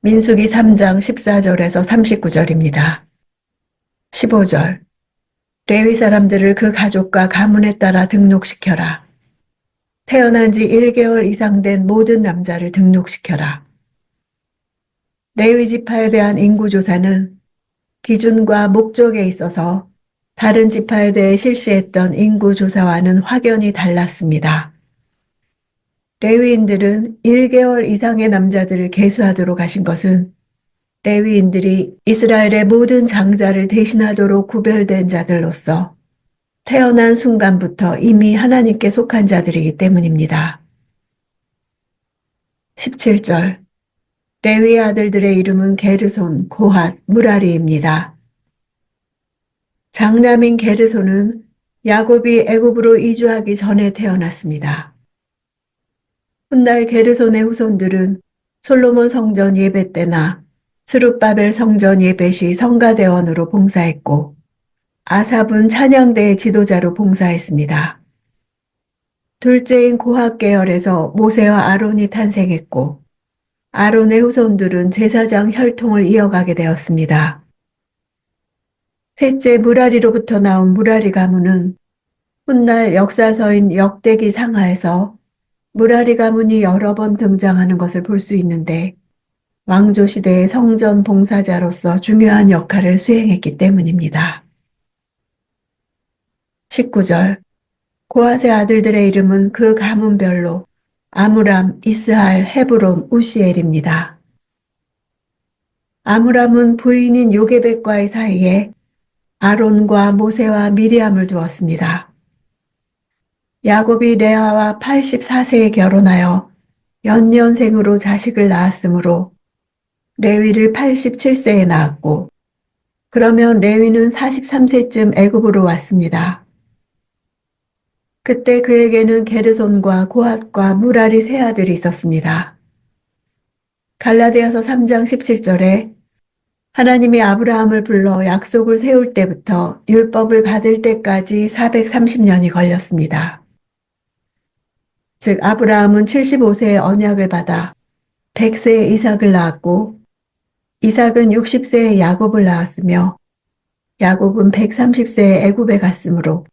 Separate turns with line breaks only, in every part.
민수기 3장 14절에서 39절입니다. 15절. 레위 사람들을 그 가족과 가문에 따라 등록시켜라. 태어난 지 1개월 이상 된 모든 남자를 등록시켜라. 레위 지파에 대한 인구조사는 기준과 목적에 있어서 다른 지파에 대해 실시했던 인구조사와는 확연히 달랐습니다. 레위인들은 1개월 이상의 남자들을 계수하도록 하신 것은 레위인들이 이스라엘의 모든 장자를 대신하도록 구별된 자들로서 태어난 순간부터 이미 하나님께 속한 자들이기 때문입니다. 17절. 레위의 아들들의 이름은 게르손, 고핫, 무라리입니다. 장남인 게르손은 야곱이 애굽으로 이주하기 전에 태어났습니다. 훗날 게르손의 후손들은 솔로몬 성전 예배 때나 스룹바벨 성전 예배 시 성가대원으로 봉사했고 아삽은 찬양대의 지도자로 봉사했습니다. 둘째인 고핫 계열에서 모세와 아론이 탄생했고 아론의 후손들은 제사장 혈통을 이어가게 되었습니다. 셋째 무라리로부터 나온 무라리 가문은 훗날 역사서인 역대기 상하에서 무라리 가문이 여러 번 등장하는 것을 볼 수 있는데 왕조 시대의 성전 봉사자로서 중요한 역할을 수행했기 때문입니다. 19절. 고핫의 아들들의 이름은 그 가문별로 아므람, 이스할, 헤브론, 우시엘입니다. 아므람은 부인인 요게벳과의 사이에 아론과 모세와 미리암을 두었습니다. 야곱이 레아와 84세에 결혼하여 연년생으로 자식을 낳았으므로 레위를 87세에 낳았고 그러면 레위는 43세쯤 애굽으로 왔습니다. 그때 그에게는 게르손과 고핫과 무라리 세 아들이 있었습니다. 갈라디아서 3장 17절에 하나님이 아브라함을 불러 약속을 세울 때부터 율법을 받을 때까지 430년이 걸렸습니다. 즉 아브라함은 75세에 언약을 받아 100세에 이삭을 낳았고 이삭은 60세에 야곱을 낳았으며 야곱은 130세에 애굽에 갔으므로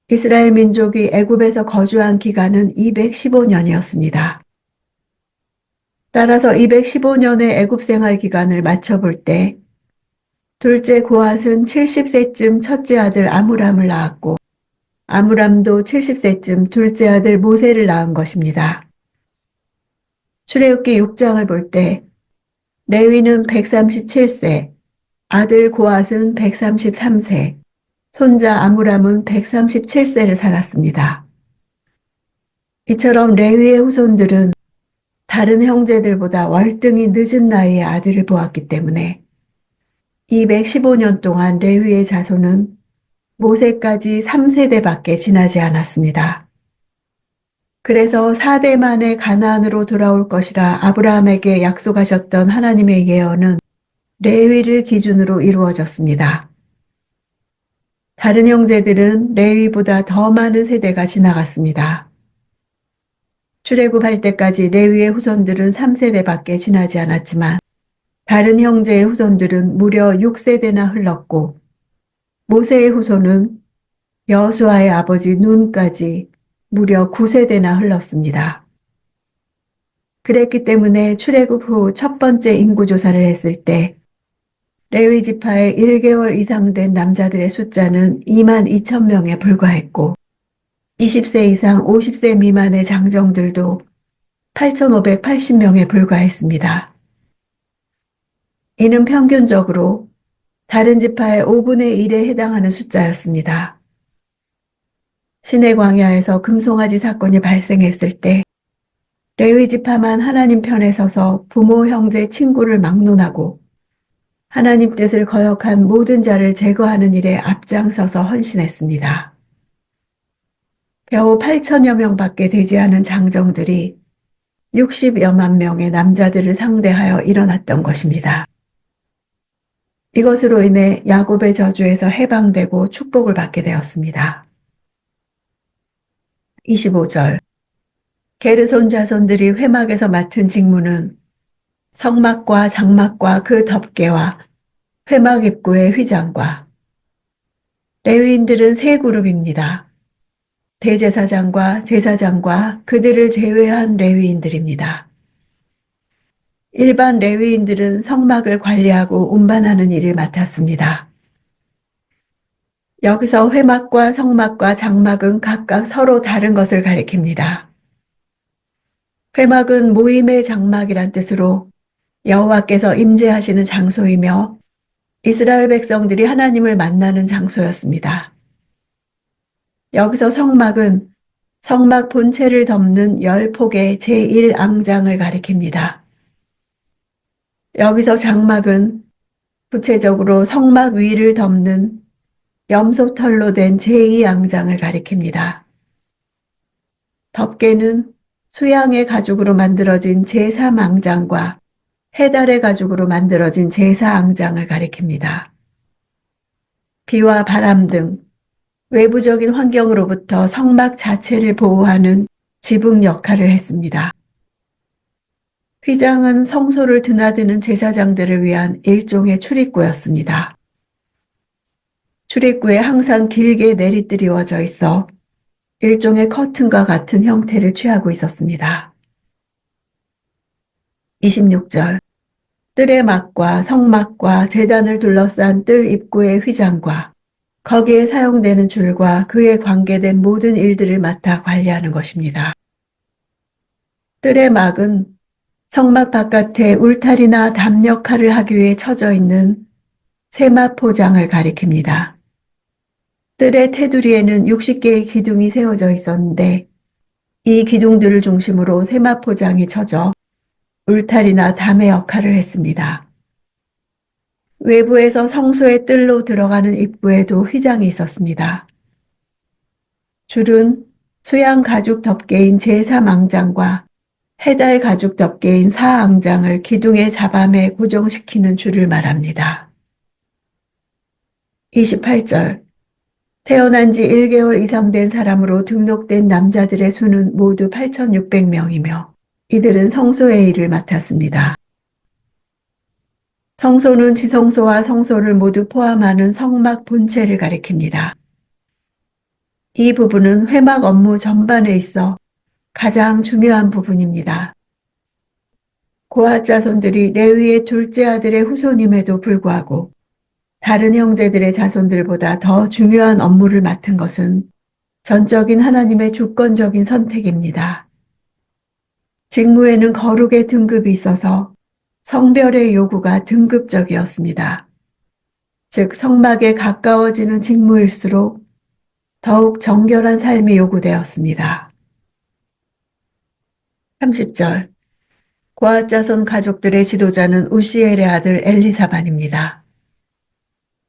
이스라엘 민족이 애굽에서 거주한 기간은 215년이었습니다. 따라서 215년의 애굽 생활 기간을 맞춰볼 때 둘째 고핫은 70세쯤 첫째 아들 아므람을 낳았고 아므람도 70세쯤 둘째 아들 모세를 낳은 것입니다. 출애굽기 6장을 볼 때 레위는 137세, 아들 고핫은 133세, 손자 아므람은 137세를 살았습니다. 이처럼 레위의 후손들은 다른 형제들보다 월등히 늦은 나이에 아들을 보았기 때문에 215년 동안 레위의 자손은 모세까지 3세대밖에 지나지 않았습니다. 그래서 4대 만에 가나안으로 돌아올 것이라 아브라함에게 약속하셨던 하나님의 예언은 레위를 기준으로 이루어졌습니다. 다른 형제들은 레위보다 더 많은 세대가 지나갔습니다. 출애굽할 때까지 레위의 후손들은 3세대밖에 지나지 않았지만 다른 형제의 후손들은 무려 6세대나 흘렀고 모세의 후손은 여호수아의 아버지 눈까지 무려 9세대나 흘렀습니다. 그랬기 때문에 출애굽 후 첫 번째 인구조사를 했을 때 레위 지파의 1개월 이상 된 남자들의 숫자는 2만 2천 명에 불과했고 20세 이상 50세 미만의 장정들도 8,580명에 불과했습니다. 이는 평균적으로 다른 지파의 5분의 1에 해당하는 숫자였습니다. 시내 광야에서 금송아지 사건이 발생했을 때 레위 지파만 하나님 편에 서서 부모, 형제, 친구를 막론하고 하나님 뜻을 거역한 모든 자를 제거하는 일에 앞장서서 헌신했습니다. 겨우 8천여 명밖에 되지 않은 장정들이 60여만 명의 남자들을 상대하여 일어났던 것입니다. 이것으로 인해 야곱의 저주에서 해방되고 축복을 받게 되었습니다. 25절. 게르손 자손들이 회막에서 맡은 직무는 성막과 장막과 그 덮개와 회막 입구의 휘장과. 레위인들은 세 그룹입니다. 대제사장과 제사장과 그들을 제외한 레위인들입니다. 일반 레위인들은 성막을 관리하고 운반하는 일을 맡았습니다. 여기서 회막과 성막과 장막은 각각 서로 다른 것을 가리킵니다. 회막은 모임의 장막이란 뜻으로 여호와께서 임재하시는 장소이며 이스라엘 백성들이 하나님을 만나는 장소였습니다. 여기서 성막은 성막 본체를 덮는 10폭의 제1앙장을 가리킵니다. 여기서 장막은 구체적으로 성막 위를 덮는 염소털로 된 제2앙장을 가리킵니다. 덮개는 수양의 가죽으로 만들어진 제3앙장과 해달의 가죽으로 만들어진 제4앙장을 가리킵니다. 비와 바람 등 외부적인 환경으로부터 성막 자체를 보호하는 지붕 역할을 했습니다. 휘장은 성소를 드나드는 제사장들을 위한 일종의 출입구였습니다. 출입구에 항상 길게 내리뜨리워져 있어 일종의 커튼과 같은 형태를 취하고 있었습니다. 26절. 뜰의 막과 성막과 제단을 둘러싼 뜰 입구의 휘장과 거기에 사용되는 줄과 그에 관계된 모든 일들을 맡아 관리하는 것입니다. 뜰의 막은 성막 바깥에 울타리나 담 역할을 하기 위해 쳐져 있는 세마포장을 가리킵니다. 뜰의 테두리에는 60개의 기둥이 세워져 있었는데 이 기둥들을 중심으로 세마포장이 쳐져 울타리나 담의 역할을 했습니다. 외부에서 성소의 뜰로 들어가는 입구에도 휘장이 있었습니다. 줄은 수양 가죽 덮개인 제3앙장과 해달 가죽 덮개인 4앙장을 기둥의 자밤에 고정시키는 줄을 말합니다. 28절. 태어난 지 1개월 이상 된 사람으로 등록된 남자들의 수는 모두 8,600명이며 이들은 성소의 일을 맡았습니다. 성소는 지성소와 성소를 모두 포함하는 성막 본체를 가리킵니다. 이 부분은 회막 업무 전반에 있어 가장 중요한 부분입니다. 고핫 자손들이 레위의 둘째 아들의 후손임에도 불구하고 다른 형제들의 자손들보다 더 중요한 업무를 맡은 것은 전적인 하나님의 주권적인 선택입니다. 직무에는 거룩의 등급이 있어서 성별의 요구가 등급적이었습니다. 즉 성막에 가까워지는 직무일수록 더욱 정결한 삶이 요구되었습니다. 30절. 고핫 자손 가족들의 지도자는 우시엘의 아들 엘리사반입니다.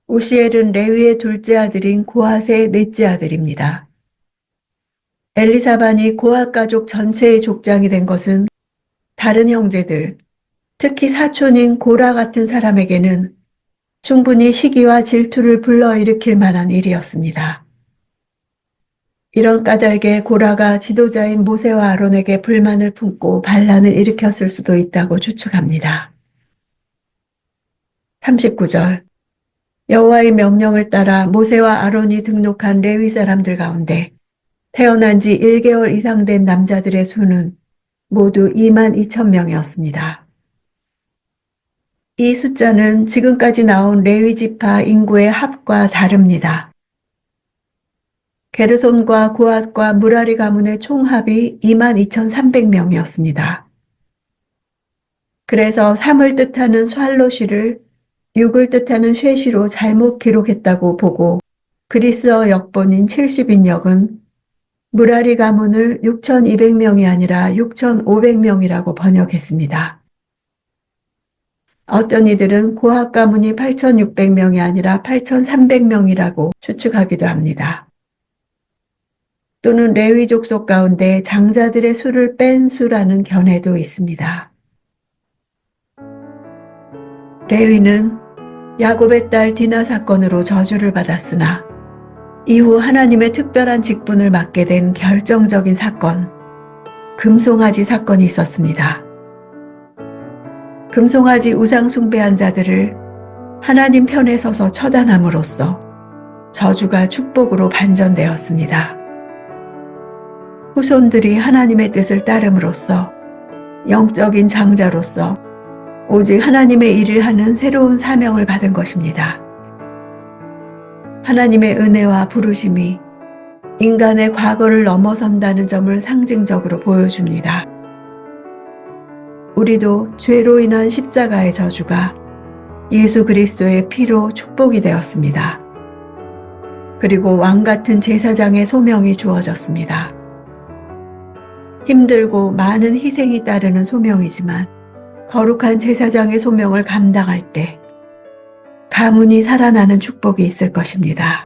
우시엘은 레위의 둘째 아들인 고핫의 넷째 아들입니다. 엘리사반이 고핫 가족 전체의 족장이 된 것은 다른 형제들, 특히 사촌인 고라 같은 사람에게는 충분히 시기와 질투를 불러일으킬 만한 일이었습니다. 이런 까닭에 고라가 지도자인 모세와 아론에게 불만을 품고 반란을 일으켰을 수도 있다고 추측합니다. 39절. 여호와의 명령을 따라 모세와 아론이 등록한 레위 사람들 가운데 태어난 지 1개월 이상 된 남자들의 수는 모두 22,000명이었습니다. 이 숫자는 지금까지 나온 레위 지파 인구의 합과 다릅니다. 게르손과 고핫과 무라리 가문의 총합이 22,300명이었습니다. 그래서 3을 뜻하는 샬롯이를 6을 뜻하는 쉐시로 잘못 기록했다고 보고 그리스어 역본인 70인역은 무라리 가문을 6,200명이 아니라 6,500명이라고 번역했습니다. 어떤 이들은 고핫 가문이 8,600명이 아니라 8,300명이라고 추측하기도 합니다. 또는 레위 족속 가운데 장자들의 수를 뺀 수라는 견해도 있습니다. 레위는 야곱의 딸 디나 사건으로 저주를 받았으나 이후 하나님의 특별한 직분을 맡게 된 결정적인 사건, 금송아지 사건이 있었습니다. 금송아지 우상 숭배한 자들을 하나님 편에 서서 처단함으로써 저주가 축복으로 반전되었습니다. 후손들이 하나님의 뜻을 따름으로써 영적인 장자로서 오직 하나님의 일을 하는 새로운 사명을 받은 것입니다. 하나님의 은혜와 부르심이 인간의 과거를 넘어선다는 점을 상징적으로 보여줍니다. 우리도 죄로 인한 십자가의 저주가 예수 그리스도의 피로 축복이 되었습니다. 그리고 왕 같은 제사장의 소명이 주어졌습니다. 힘들고 많은 희생이 따르는 소명이지만 거룩한 제사장의 소명을 감당할 때 가문이 살아나는 축복이 있을 것입니다.